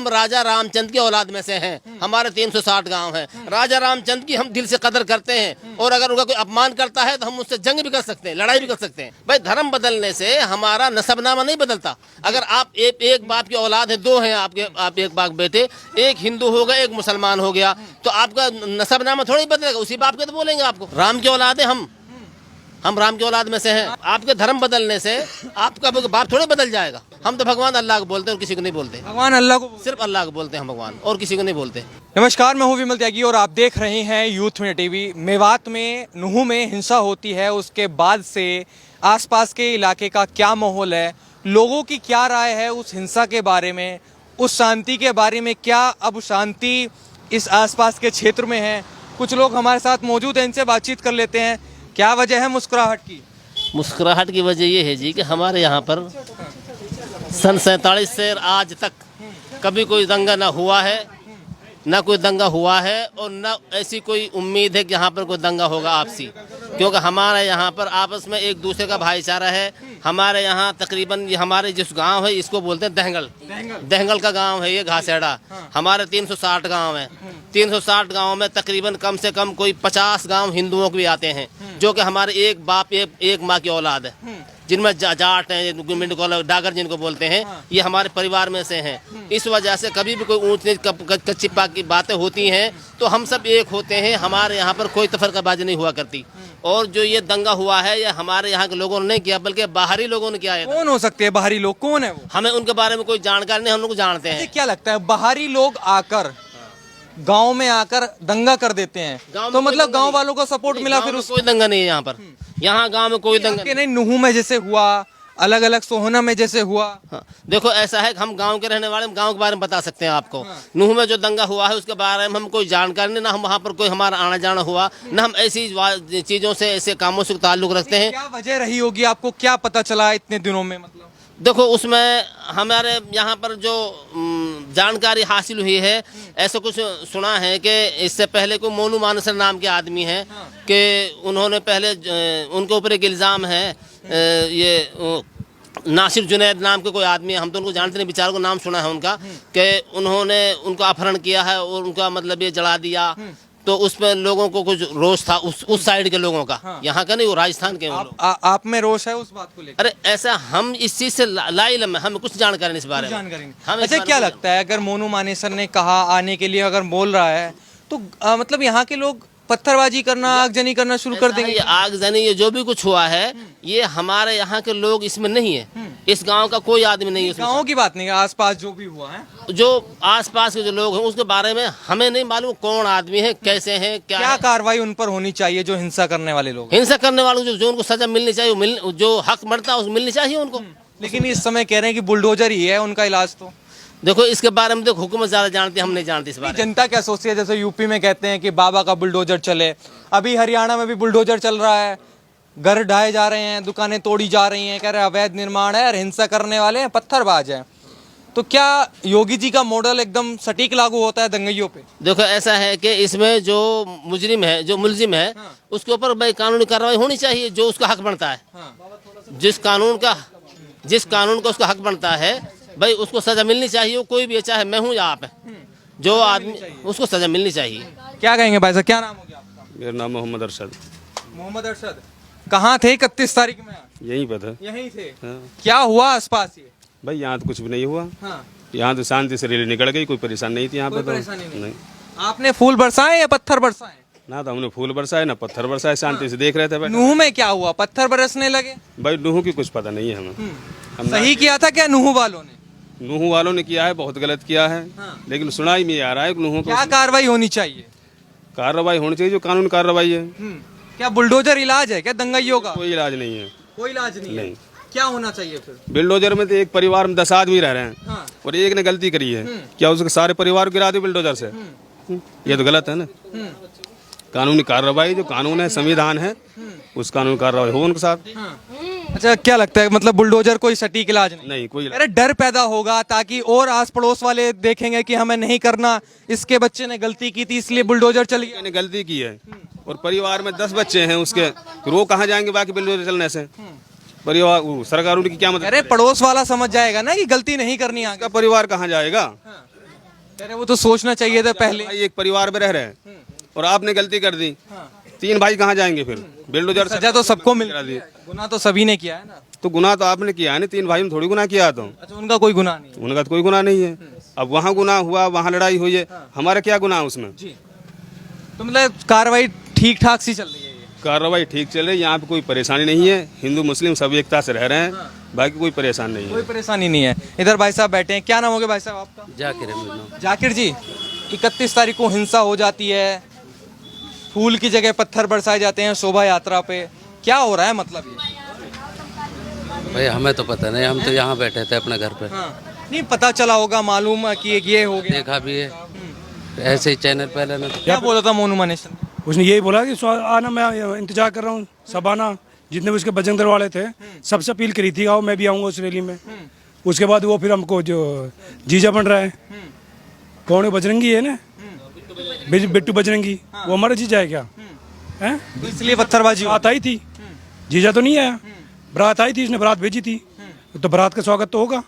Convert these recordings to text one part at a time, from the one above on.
हम राजा रामचंद्र की औलाद में से हैं। हमारे 360 गांव हैं। राजा रामचंद्र की हम दिल से कदर करते हैं और अगर उनका कोई अपमान करता है तो हम उससे जंग भी कर सकते हैं, लड़ाई भी कर सकते हैं। भाई धर्म बदलने से हमारा नसबनामा नहीं बदलता। अगर आप एक बाप की औलाद है, दो हैं आप एक बाप बेटे, एक हिंदू हो गया एक मुसलमान हो गया, तो आपका नसबनामा थोड़ा ही बदलेगा। उसी बाप के तो बोलेंगे आपको। राम की औलाद है हम राम की औलाद में से हैं। आपके धर्म बदलने से आपका बाप थोड़े बदल जाएगा। हम तो भगवान अल्लाह को बोलते हैं और किसी को नहीं बोलते। भगवान अल्लाह को सिर्फ अल्लाह को बोलते हैं हम, भगवान और किसी को नहीं बोलते। नमस्कार, मैं हूं विमल त्यागी और आप देख रहे हैं यूथ मीडिया टीवी। मेवात में नुहू में हिंसा होती है, उसके बाद से आसपास के इलाके का क्या माहौल है, लोगों की क्या राय है उस हिंसा के बारे में, उस शांति के बारे में, क्या अब शांति इस आसपास के क्षेत्र में है। कुछ लोग हमारे साथ मौजूद हैं, इनसे बातचीत कर लेते हैं। क्या वजह है मुस्कुराहट की? मुस्कुराहट की वजह ये है जी कि हमारे यहाँ पर सन 47 से आज तक कभी कोई दंगा ना हुआ है, ना कोई दंगा हुआ है और ना ऐसी कोई उम्मीद है कि यहाँ पर कोई दंगा होगा आपसी, क्योंकि हमारे यहाँ पर आपस में एक दूसरे का भाईचारा है। हमारे यहाँ तकरीबन ये हमारे जिस गांव है इसको बोलते हैं दहंगल का गांव है ये घासेड़ा। हमारे 360 गांव हैं। 360 गांव में तकरीबन कम से कम कोई 50 गांव हिंदुओं के भी आते हैं, जो कि हमारे एक बाप एक माँ की औलाद है, जिनमें जाट हैं, डागर जिनको बोलते हैं, ये हमारे परिवार में से हैं। इस वजह से कभी भी कोई ऊंच नीच कच्ची पाक की बातें होती हैं तो हम सब एक होते हैं। हमारे यहाँ पर कोई तफरकाबाजी नहीं हुआ करती। और जो ये दंगा हुआ है ये हमारे यहाँ के लोगों ने नहीं किया, बल्कि बाहरी लोगों ने किया है। कौन हो सकते हैं बाहरी लोग? कौन है वो? हमें उनके बारे में कोई जानकारी नहीं, हम लोग जानते हैं। क्या लगता है बाहरी लोग आकर गांव में आकर दंगा कर देते हैं तो मतलब गांव वालों को सपोर्ट मिला? फिर कोई दंगा नहीं है यहाँ पर। यहाँ गांव में कोई दंगा नहीं। नुहू में जैसे हुआ, अलग अलग सोहना में जैसे हुआ। हाँ, देखो ऐसा है कि हम गांव के रहने वाले, हम गांव के बारे में बता सकते हैं आपको। नुहू में जो दंगा हुआ है उसके बारे में हम कोई जानकारी नहीं, ना हम वहाँ पर कोई हमारा आना जाना हुआ, ना हम ऐसी चीजों से ऐसे कामों से ताल्लुक रखते हैं। क्या वजह रही होगी? आपको क्या पता चला इतने दिनों में? मतलब देखो उसमें हमारे यहाँ पर जो जानकारी हासिल हुई है, ऐसा कुछ सुना है कि इससे पहले कोई मोनू मानसर नाम के आदमी हैं कि उन्होंने पहले उनके ऊपर एक इल्ज़ाम है, ये नासिर जुनैद नाम के कोई आदमी है, हम तो उनको जानते नहीं, बेचारों को नाम सुना है उनका, कि उन्होंने उनको अपहरण किया है और उनका मतलब ये जला दिया। तो उसमें लोगों को कुछ रोष था उस साइड के लोगों का। यहाँ का नहीं, वो राजस्थान के। आप में रोष है उस बात को लेकर? अरे ऐसा हम इस चीज से लाइलम है, हमें कुछ जानकारी नहीं इस बारे में। अच्छा, क्या लगता है अगर मोनू मानेसर ने कहा आने के लिए, अगर बोल रहा है तो मतलब यहाँ के लोग पत्थरबाजी करना, आगजनी करना शुरू कर देंगे? ये आगजनी, ये जो भी कुछ हुआ है, ये हमारे यहाँ के लोग इसमें नहीं है। इस गांव का कोई आदमी नहीं है। गांव की बात नहीं, आसपास जो भी हुआ है, जो आसपास के जो लोग हैं उसके बारे में हमें नहीं मालूम कौन आदमी है, कैसे हैं, क्या कार्रवाई उन पर होनी चाहिए जो हिंसा करने वाले लोग? हिंसा करने वालों को जो उनको सजा मिलनी चाहिए, जो हक बनता है उस मिलनी चाहिए उनको। लेकिन इस समय कह रहे हैं कि बुलडोजर ही है उनका इलाज। तो देखो इसके बारे में देखो हुकूमत ज्यादा जानती है, हम नहीं जानते इस बारे में। जनता क्या सोचती है? जैसे यूपी में कहते हैं कि बाबा का बुलडोजर चले, अभी हरियाणा में भी बुलडोजर चल रहा है, घर ढाए जा रहे हैं, दुकानें तोड़ी जा रही हैं, कह रहे अवैध निर्माण है और हिंसा करने वाले हैं पत्थरबाज हैं। तो क्या योगी जी का मॉडल एकदम सटीक लागू होता है दंगइयों पे? देखो ऐसा है कि इसमें जो मुजरिम है, जो मुलजिम है, उसके ऊपर भाई कानूनी कार्रवाई होनी चाहिए, जो उसका हक बनता है। जिस कानून का उसका हक बनता है भाई उसको सजा मिलनी चाहिए। कोई भी, चाहे मैं हूँ या आप है, जो आदमी, उसको सजा मिलनी चाहिए। क्या कहेंगे भाई साहब? क्या नाम हो गया आपका? मेरा नाम मोहम्मद अरशद। मोहम्मद अरशद, कहाँ थे 31 तारीख में? यहीं पर था। यहीं थे। हाँ। क्या हुआ आसपास? ये भाई यहाँ तो कुछ भी नहीं हुआ। हाँ। यहाँ तो शांति से रैली निकल गई, कोई परेशान नहीं थी यहाँ पर। नहीं। आपने फूल बरसाए या पत्थर बरसाए? ना तो हमने फूल बरसाए ना पत्थर बरसाए, शांति से देख रहे थे। नुहू में क्या हुआ? पत्थर बरसने लगे? भाई नुहू की कुछ पता नहीं है हमें। सही किया था क्या नुहू वालों ने? नुहू वालों ने किया है, बहुत गलत किया है। लेकिन सुनाई में आ रहा है नुहू को क्या कार्रवाई होनी चाहिए? कार्रवाई होनी चाहिए जो कानून कार्रवाई है। क्या बुलडोजर इलाज है क्या दंगइयों का? कोई इलाज नहीं है। कोई इलाज नहीं है। क्या होना चाहिए फिर? बुलडोजर में तो एक परिवार में 10 आदमी रह रहे हैं और एक ने गलती करी है, क्या उसके सारे परिवार को गिरा दे बुलडोजर से? ये तो गलत है ना। कानूनी कार्रवाई, जो कानून है, संविधान है, उस कानून कार्रवाई हो उनके साथ। अच्छा, क्या लगता है मतलब बुलडोजर कोई सटीक इलाज नहीं कोई अरे डर पैदा होगा ताकि और आस पड़ोस वाले देखेंगे कि हमें नहीं करना, इसके बच्चे ने गलती की थी इसलिए बुलडोजर चल गया। ने गलती की है और परिवार में 10 बच्चे हैं उसके, वो कहाँ जाएंगे बाकी बुलडोजर चलने से? परिवार, सरकार उनकी क्या मदद? अरे पड़ोस वाला समझ जाएगा ना कि गलती नहीं करनी आगे। परिवार कहाँ जाएगा? अरे वो तो सोचना चाहिए था पहले। भाई एक परिवार में रह रहे हैं और आपने गलती कर दी, 3 भाई कहाँ जाएंगे फिर? बिल्डोजर से सजा तो सबको मिल करा दिए। गुनाह तो सभी ने किया है ना। तो गुनाह तो आपने किया है ना, 3 भाई ने थोड़ी गुनाह किया। तो अच्छा, उनका कोई गुनाह नहीं है। उनका तो कोई गुनाह नहीं है। अब वहाँ गुनाह हुआ, वहाँ लड़ाई हुई है, हमारा क्या गुनाह उसमें? जी, तो मतलब कार्रवाई ठीक ठाक सी चल रही है ये। कार्रवाई ठीक चल रही है, यहाँ पे कोई परेशानी नहीं है। हिंदू मुस्लिम सब एकता से रह रहे हैं, बाकी कोई परेशान नहीं कोई है। परेशानी नहीं है। इधर भाई साहब बैठे हैं, क्या नाम हो गया भाई साहब आपका? जाकिर है मेरा नाम। जाकिर जी, 31 तारीख को हिंसा हो जाती है, फूल की जगह पत्थर बरसाए जाते हैं शोभा यात्रा पे, क्या हो रहा है मतलब ये? भाई हमें तो पता नहीं, हम तो यहाँ बैठे थे अपने घर पे। नहीं पता चला होगा, मालूम है कि ये हो गया। देखा भी है ऐसे ही चैनल पहले ना। क्या बोला था मोनू मानेशन? उसने यही बोला कि आना, मैं इंतजार कर रहा हूँ, सब आना। जितने भी उसके बजरंग दल वाले थे सबसे अपील करी थी, आओ मैं भी आऊँगा उस रैली में। उसके बाद वो फिर हमको जो जीजा बन रहा है, कौन है? बजरंगी है ना, बिट्टू बजरंगी, वो हमारा जीजा है क्या? हैं? तो इसलिए पत्थरबाजी बारात आई थी, जीजा तो नहीं आया, बारात आई थी, उसने बारात भेजी थी, तो बारात का स्वागत तो होगा,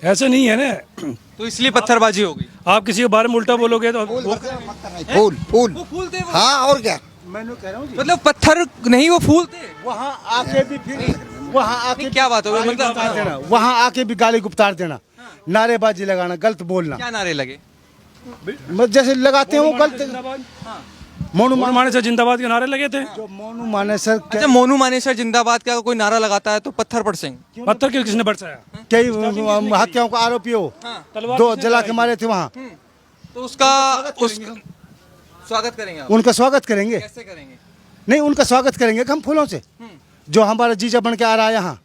ऐसा नहीं है ना। तो इसलिए पत्थरबाजी हो गई। आप किसी के बारे में उल्टा बोलोगे तो फूल फूल फूल थे वो? हाँ और क्या? मतलब पत्थर नहीं, वो फूल थे। वहाँ आके भी फिर वहाँ आके क्या बात हो गई? उतार मतलब देना, वहाँ आके भी गाली गुप्तार देना, नारेबाजी लगाना, गलत बोलना, क्या नारे लगे? जैसे लगाते हैं वो गलत। मोनू माने से जिंदाबाद के नारे लगे थे। जो मोनू मानेसर अच्छा, मोनू मानेसर जिंदाबाद का कोई नारा लगाता है तो पत्थर पड़सेंगे। पत्थर किसने बरसाया? कई हत्याओं का आरोपी हो, 2 जला के मारे थे वहाँ, तो उसका स्वागत करेंगे आप? उनका स्वागत करेंगे। कैसे करेंगे? नहीं, उनका स्वागत करेंगे हम फूलों से। जो हमारा जीजा बन के आ रहा है यहाँ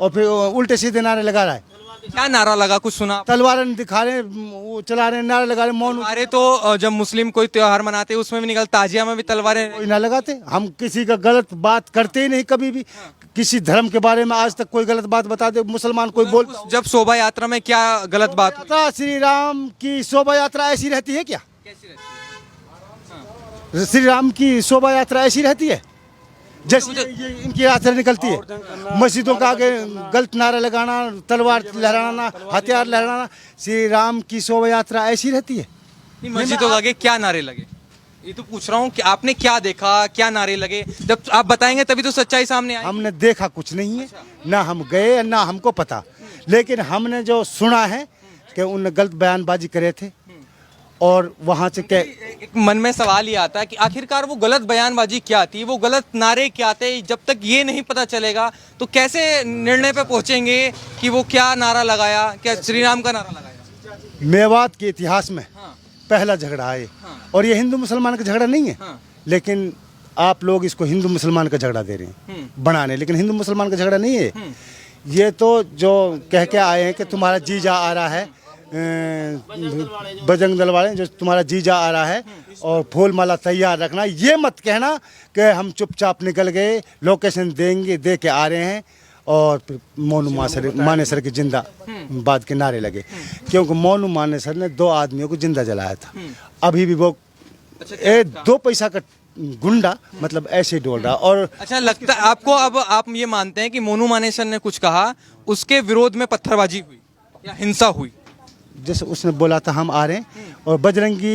और फिर उल्टे सीधे नारे लगा रहा है, क्या नारा लगा, कुछ सुना? तलवार दिखा रहे, वो चला रहे, नारे लगा रहे। मौन अरे तो जब मुस्लिम कोई त्योहार मनाते हैं उसमें भी निकल, ताजिया में भी तलवारें। कोई ना लगाते। हम किसी का गलत बात करते ही नहीं कभी भी। किसी धर्म के बारे में आज तक कोई गलत बात बता दे मुसलमान कोई बोल। जब शोभा यात्रा में क्या गलत बात हुई? यात्रा श्री राम की शोभा यात्रा ऐसी रहती है क्या? श्री राम की शोभा यात्रा ऐसी रहती है जैसे ये इनकी यात्रा निकलती है। मस्जिदों का आगे गलत नारा लगाना, तलवार लहराना, हथियार लहराना, श्री राम की शोभा यात्रा ऐसी रहती है। नहीं, मस्जिदों के आगे क्या नारे लगे, ये तो पूछ रहा हूँ कि आपने क्या देखा, क्या नारे लगे? जब आप बताएंगे तभी तो सच्चाई सामने आएगी। हमने देखा कुछ नहीं है, ना हम गए ना हमको पता, लेकिन हमने जो सुना है कि उनने गलत बयानबाजी करे थे और वहाँ से क्या एक मन में सवाल ये आता है कि आखिरकार वो गलत बयानबाजी क्या थी, वो गलत नारे क्या थे? जब तक ये नहीं पता चलेगा तो कैसे निर्णय पे पहुंचेंगे कि वो क्या नारा लगाया, क्या श्री राम का नारा लगाया? मेवात के इतिहास में पहला झगड़ा है और ये हिंदू मुसलमान का झगड़ा नहीं है, लेकिन आप लोग इसको हिंदू मुसलमान का झगड़ा दे रहे हैं बनाने, लेकिन हिंदू मुसलमान का झगड़ा नहीं है। ये तो जो कह के आए हैं कि तुम्हारा जीजा आ रहा है, बजरंग दल वाले, जो तुम्हारा जीजा आ रहा है और फूल माला तैयार रखना, ये मत कहना कि हम चुपचाप निकल गए, लोकेशन देंगे दे के आ रहे हैं और फिर मोनू मानेसर की जिंदा बाद के नारे लगे, क्योंकि मोनू मानेसर ने 2 आदमियों को जिंदा जलाया था। अभी भी वो 2 पैसा का गुंडा मतलब ऐसे ही डोल रहा। और अच्छा, लगता है आपको, अब आप ये मानते हैं कि मोनू मानेसर ने कुछ कहा, उसके विरोध में पत्थरबाजी हुई या हिंसा हुई? जैसे उसने बोला था हम आ रहे हैं और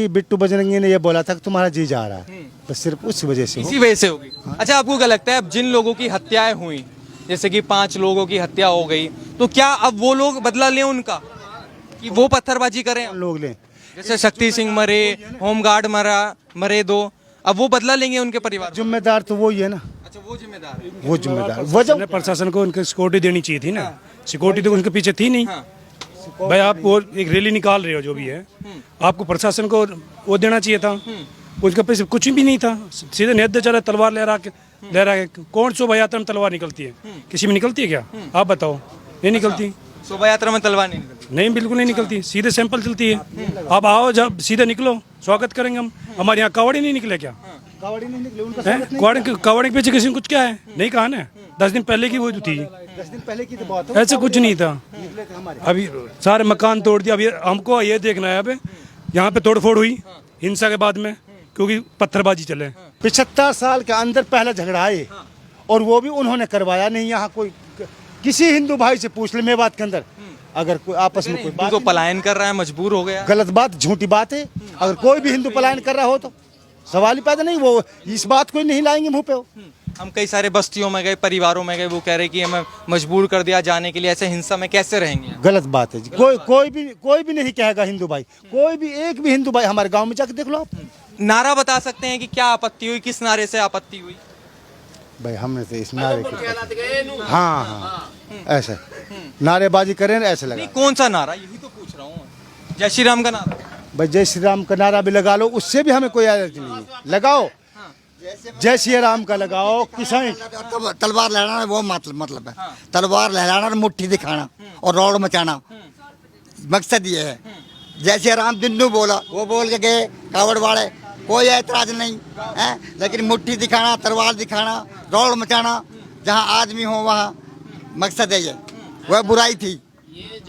बिट्टू बजरंगी ने ये बोला था कि तुम्हारा जीजा आ रहा है, बस सिर्फ उस वजह से इसी वजह से होगी। अच्छा, आपको क्या लगता है अब जिन लोगों की हत्याएं हुई, जैसे कि 5 लोगों की हत्या हो गई, तो क्या अब वो लोग बदला लें उनका कि वो पत्थरबाजी करें? लोग लें, जैसे शक्ति सिंह मरे, होमगार्ड मरे 2, अब वो बदला लेंगे उनके परिवार? जिम्मेदार तो वही है ना। अच्छा, वो जिम्मेदार है। वो जिम्मेदार वो जब प्रशासन को उनकी सिक्योरिटी देनी चाहिए थी ना, सिक्योरिटी तो उनके पीछे थी नहीं। भाई आप वो एक रैली निकाल रहे हो जो भी है, आपको प्रशासन को वो देना चाहिए था, उसके पीछे कुछ भी नहीं था, सीधे नेत चला तलवार लहरा के। कौन शोभा यात्रा में तलवार निकलती है? किसी में निकलती है क्या? आप बताओ, नहीं निकलती। शोभा यात्रा में तलवार नहीं निकलती? नहीं, बिल्कुल नहीं निकलती, सीधे सैंपल चलती है। आप आओ, जब सीधे निकलो, स्वागत करेंगे हम। हमारे यहाँ कावड़ी नहीं निकले क्या? कावड़ी नहीं निकले, उनका कावड़ी के पीछे किसी ने कुछ क्या है? नहीं कहा ना, 10 दिन पहले की वो थी, 10 दिन पहले की तो बात है। ऐसे कुछ नहीं था। अभी सारे मकान तोड़ दिया। अभी हमको ये देखना है, अब यहाँ पे तोड़फोड़ हुई हिंसा के बाद में, क्योंकि पत्थरबाजी चले। 75 साल के अंदर पहला झगड़ा है और वो भी उन्होंने करवाया नहीं। यहाँ कोई किसी हिंदू भाई से पूछ ले, मेवात के अंदर अगर कोई आपस में कोई हिंदू बात तो पलायन कर रहा है, मजबूर हो गया। गलत बात, झूठी बात है। अगर कोई भी हिंदू पलायन कर रहा हो तो सवाल ही पैदा नहीं, वो इस बात को ही नहीं लाएंगे मुंह पे वो। हम कई सारे बस्तियों में गए, परिवारों में गए, वो कह रहे कि हमें मजबूर कर दिया जाने के लिए, ऐसे हिंसा में कैसे रहेंगे? गलत बात है जी। कोई भी नहीं कहेगा हिंदू भाई, कोई भी एक भी हिंदू भाई हमारे गांव में जाके देख लो आप। नारा बता सकते हैं कि क्या आपत्ति हुई, किस नारे से आपत्ति हुई? भाई हमने तो इस नारे की हाँ ऐसे नारेबाजी करें ना, ऐसे लगा। नहीं, कौन सा नारा, यही तो पूछ रहा हूँ। जय श्री राम का नारा? भाई जय श्री राम का नारा भी लगा लो, उससे भी हमें कोई एलर्जी नहीं है, लगाओ। जय श्री राम का लगाओ, किसान तलवार लहराना वो मतलब है। तलवार लहराना और मुट्ठी दिखाना और रौड़ मचाना, मकसद ये है। जैसे राम दिन्नू बोला, वो बोल के गए कावड़ वाले, कोई ऐतराज नहीं है, लेकिन मुट्ठी दिखाना, तलवार दिखाना, रौड़ मचाना, जहाँ आदमी हो वहाँ मकसद है ये। वह बुराई थी। ये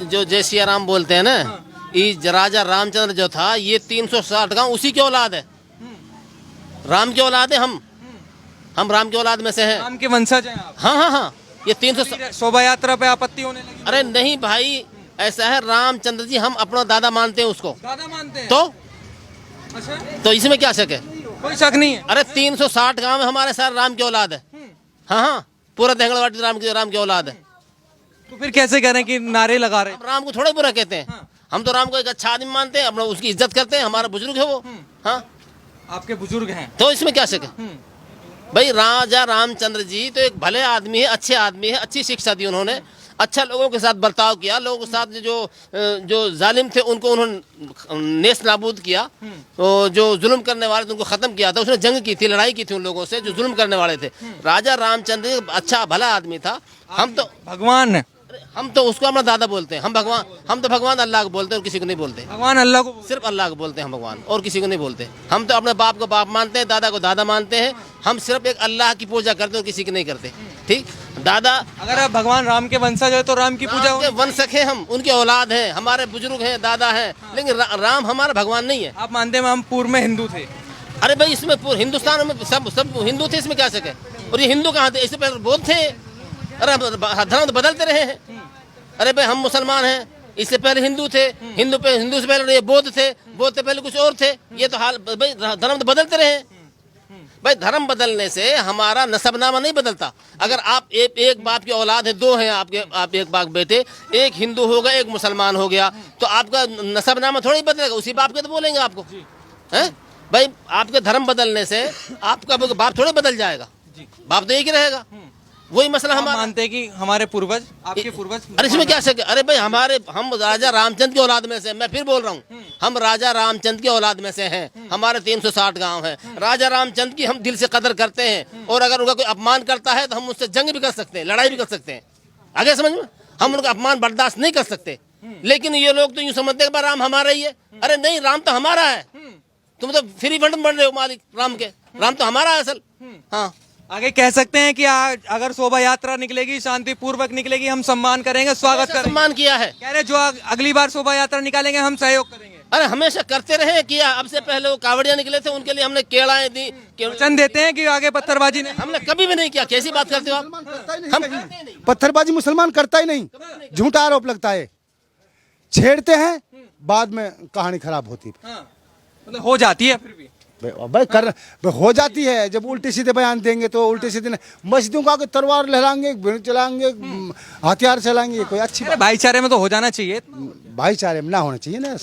जो जय सिया राम बोलते हैं ना, ये राजा रामचंद्र जो था, ये 360 गांव उसी की औलाद है। राम की औलाद है, हम राम की औलाद में से हैं। राम के वंशज हैं आप? हाँ, ये 300। शोभा यात्रा पे आपत्ति होने लगी? अरे नहीं भाई, ऐसा है, रामचंद्र जी हम अपना दादा मानते हैं उसको। दादा मानते हैं? तो अच्छा, तो इसमें क्या शक है? कोई शक नहीं है। अरे 360 गांव में हमारे सारे राम की औलाद है। हाँ, पूरा देंगड़वाटी राम की औलाद है। तो फिर कैसे कह रहे हैं कि नारे लगा रहे हैं? हम राम को थोड़ा बुरा कहते हैं। हम तो राम को एक अच्छा आदमी मानते हैं, अपना उसकी इज्जत करते हैं, हमारा बुजुर्ग है वो। हाँ, आपके बुजुर्ग हैं? तो इसमें क्या शक है? भाई राजा रामचंद्र जी तो एक भले आदमी है, अच्छे आदमी है, अच्छी शिक्षा दी उन्होंने, अच्छा लोगों के साथ बर्ताव किया, लोगों के साथ जो जालिम थे उनको उन्होंने नेस्त नाबूद किया, तो जो जुल्म करने वाले थे उनको ख़त्म किया था। उसने जंग की थी, लड़ाई की थी उन लोगों से जो जुल्म करने वाले थे। राजा रामचंद्र अच्छा भला आदमी था। हम तो उसको अपना दादा बोलते हैं। हम तो भगवान अल्लाह को बोलते हैं और किसी को नहीं बोलते। भगवान अल्लाह को? सिर्फ अल्लाह को बोलते हैं हम, भगवान और किसी को नहीं बोलते। हम तो अपने बाप को बाप मानते हैं, दादा को दादा मानते हैं। हम सिर्फ एक अल्लाह की पूजा करते हैं और किसी की नहीं करते। ठीक, दादा अगर आप भगवान राम के वंशज है तो राम की पूजा के वंशक है, हम उनके औलाद हैं, हमारे बुजुर्ग हैं, दादा हैं, लेकिन राम हमारा भगवान नहीं है। आप मानते हैं हम पूर्व में हिंदू थे? अरे भाई इसमें हिंदुस्तान में सब हिंदू थे, इसमें क्या शक है? और ये हिंदू कहाँ थे? इससे पहले बौद्ध थे। अरे धर्म तो बदलते रहे हैं। अरे भाई हम मुसलमान हैं, इससे पहले हिंदू थे, हिंदू से पहले ये बौद्ध थे, बौद्ध से पहले कुछ और थे। ये तो हाल भाई, धर्म तो बदलते रहे हैं। भाई धर्म बदलने से हमारा नसबनामा नहीं बदलता। अगर आप एक बाप की औलाद है, दो हैं आप एक बाप बेटे, एक हिंदू हो गया, एक मुसलमान हो गया, तो आपका नसबनामा थोड़ा ही बदलेगा, उसी बाप के तो बोलेंगे आपको, हैं? भाई आपके धर्म बदलने से आपका बाप थोड़े बदल जाएगा, बाप तो एक ही रहेगा। वही मसला हमारा। मानते हैं कि हमारे पूर्वज, आपके पूर्वज? अरे इसमें क्या शक है? अरे भाई हम राजा रामचंद्र की औलाद में से, मैं फिर बोल रहा हूँ, हम राजा रामचंद्र की औलाद में से हैं। हमारे 360 गांव हैं। राजा रामचंद्र की हम दिल से कदर करते हैं, और अगर उनका कोई अपमान करता है तो हम उससे जंग भी कर सकते हैं, लड़ाई भी कर सकते हैं। आगे समझ में? हम उनका अपमान बर्दाश्त नहीं कर सकते। लेकिन ये लोग तो यूँ समझते हैं राम हमारा ही है। अरे नहीं, राम तो हमारा है। तुम तो फ्री फंड बन रहे हो मालिक राम के। राम तो हमारा है असल। हाँ, आगे कह सकते हैं कि अगर शोभा यात्रा निकलेगी, शांति पूर्वक निकलेगी, हम सम्मान करेंगे, स्वागत करेंगे। सम्मान किया है। कह रहे जो अगली बार शोभा यात्रा निकालेंगे हम सहयोग करेंगे। अरे हमेशा करते रहे, किया। अब से पहले वो कावड़िया निकले थे, उनके लिए हमने केलाएं दी। वचन देते हैं कि आगे पत्थरबाजी नहीं? हमने कभी भी नहीं किया। कैसी बात करते हो आप? हम पत्थरबाजी मुसलमान करता ही नहीं, झूठा आरोप लगता है, छेड़ते हैं, बाद में कहानी खराब होती है। मतलब हो जाती है फिर भी भाई हो जाती है। जब उल्टे सीधे बयान देंगे तो उल्टे सीधे मस्जिदों का आगे तलवार लहराएंगे, चलाएंगे, हथियार चलाएंगे, कोई अच्छी बात? भाईचारे में तो हो जाना चाहिए। भाईचारे में ना होना चाहिए ना।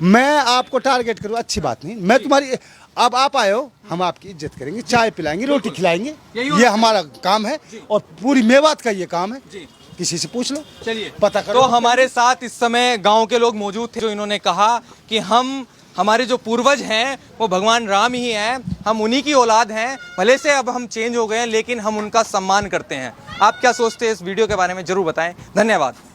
मैं आपको टारगेट करूँ, अच्छी बात नहीं। मैं तुम्हारी, अब आप आए हो, हम आपकी इज्जत करेंगे, चाय पिलाएंगे, रोटी खिलाएंगे, ये हमारा काम है। और पूरी मेवात का ये काम है, किसी से पूछ लो, चलिए पता करो। तो हमारे साथ इस समय गांव के लोग मौजूद थे, जो इन्होंने कहा कि हमारे जो पूर्वज हैं वो भगवान राम ही हैं, हम उन्हीं की औलाद हैं। भले से अब हम चेंज हो गए हैं, लेकिन हम उनका सम्मान करते हैं। आप क्या सोचते हैं इस वीडियो के बारे में, जरूर बताएं। धन्यवाद।